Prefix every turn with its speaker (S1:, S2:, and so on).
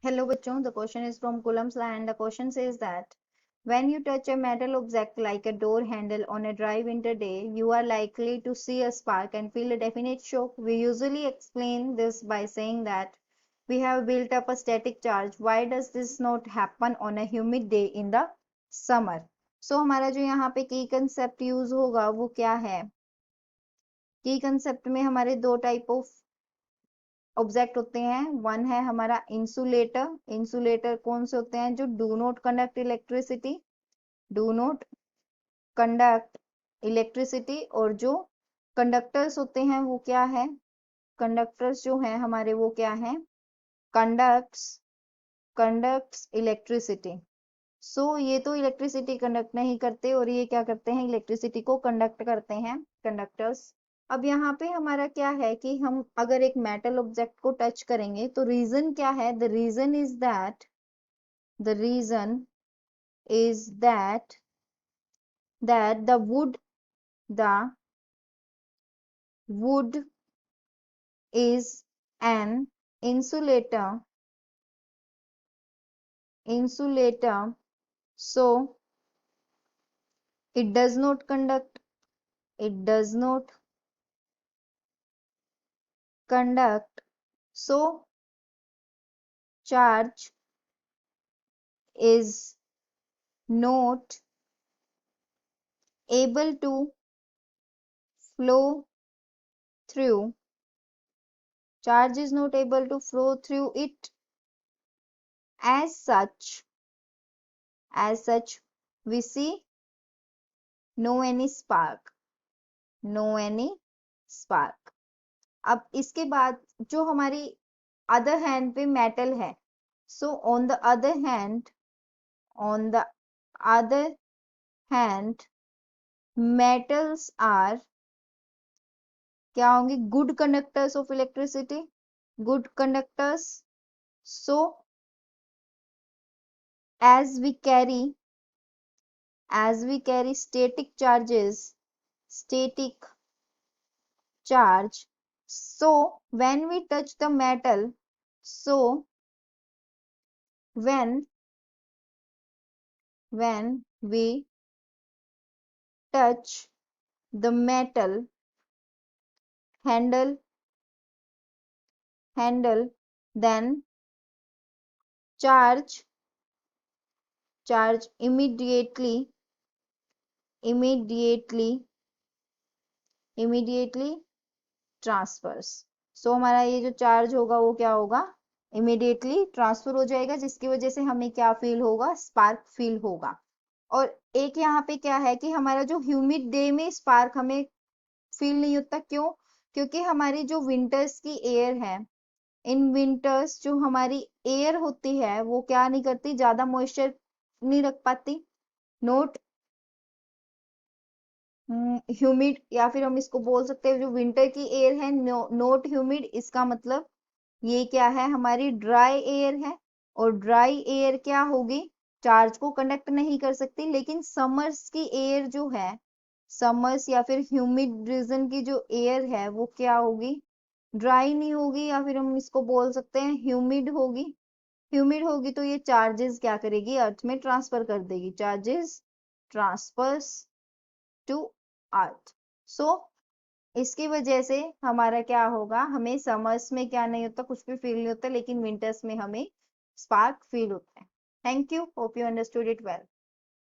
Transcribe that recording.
S1: Hello bachon, the question is from Coulomb's law and the question says that when you touch a metal object like a door handle on a dry winter day, you are likely to see a spark and feel a definite shock. We usually explain this by saying that we have built up a static charge. Why does this not happen on a humid day in the summer? So हमारा जो यहाँ पे की concept use होगा वो क्या है? की कंसेप्ट में हमारे दो टाइप ऑफ ऑब्जेक्ट होते हैं। वन है हमारा इंसुलेटर। इंसुलेटर कौन से होते हैं? जो do not conduct electricity, do not conduct electricity. और जो कंडक्टर्स होते हैं वो क्या है? कंडक्टर्स जो हैं हमारे वो क्या है? Conducts, conducts electricity. सो ये तो इलेक्ट्रिसिटी कंडक्ट नहीं करते और ये क्या करते हैं? इलेक्ट्रिसिटी को कंडक्ट करते हैं, कंडक्टर्स। अब यहाँ पे हमारा क्या है कि हम अगर एक मेटल ऑब्जेक्ट को टच करेंगे तो रीजन क्या है? The reason is that, the reason is that the wood is an insulator, insulator, so it does not conduct, it does not conduct, so charge is not able to flow through, charge is not able to flow through it. As such we see no any spark, no any spark. अब इसके बाद जो हमारी other hand पे metal है, so on the other hand, on the other hand metals are क्या होंगे? Good conductors of electricity, good conductors. So as we carry static charges, static charge, so when we touch the metal, so when we touch the metal handle, then charge immediately transfers. सो हमारा ये जो charge होगा वो क्या होगा? Immediately transfer हो जाएगा, जिसकी वजह से हमें क्या फील होगा? स्पार्क फील होगा। और एक यहाँ पे क्या है कि हमारा जो ह्यूमिड डे में स्पार्क हमें फील नहीं होता। क्यों? क्योंकि हमारी जो विंटर्स की एयर है, इन विंटर्स जो हमारी एयर होती है वो क्या नहीं करती? ज्यादा मॉइस्चर नहीं रख पाती, नोट ह्यूमिड, या फिर हम इसको बोल सकते हैं जो विंटर की एयर है नोट ह्यूमिड। इसका मतलब ये क्या है? हमारी ड्राई एयर है। और ड्राई एयर क्या होगी? चार्ज को कंडक्ट नहीं कर सकती। लेकिन समर्स की एयर जो है, समर्स या फिर ह्यूमिड रीजन की जो एयर है वो क्या होगी? ड्राई नहीं होगी, या फिर हम इसको बोल सकते हैं ह्यूमिड होगी। ह्यूमिड होगी तो ये चार्जेस क्या करेगी? अर्थ में ट्रांसफर कर देगी, चार्जेस ट्रांसफर्स टू अर्थ। सो इसकी वजह से हमारा क्या होगा? हमें समर्स में क्या नहीं होता? कुछ भी फील नहीं होता, लेकिन विंटर्स में हमें स्पार्क फील होता है। Thank you, hope you understood it well.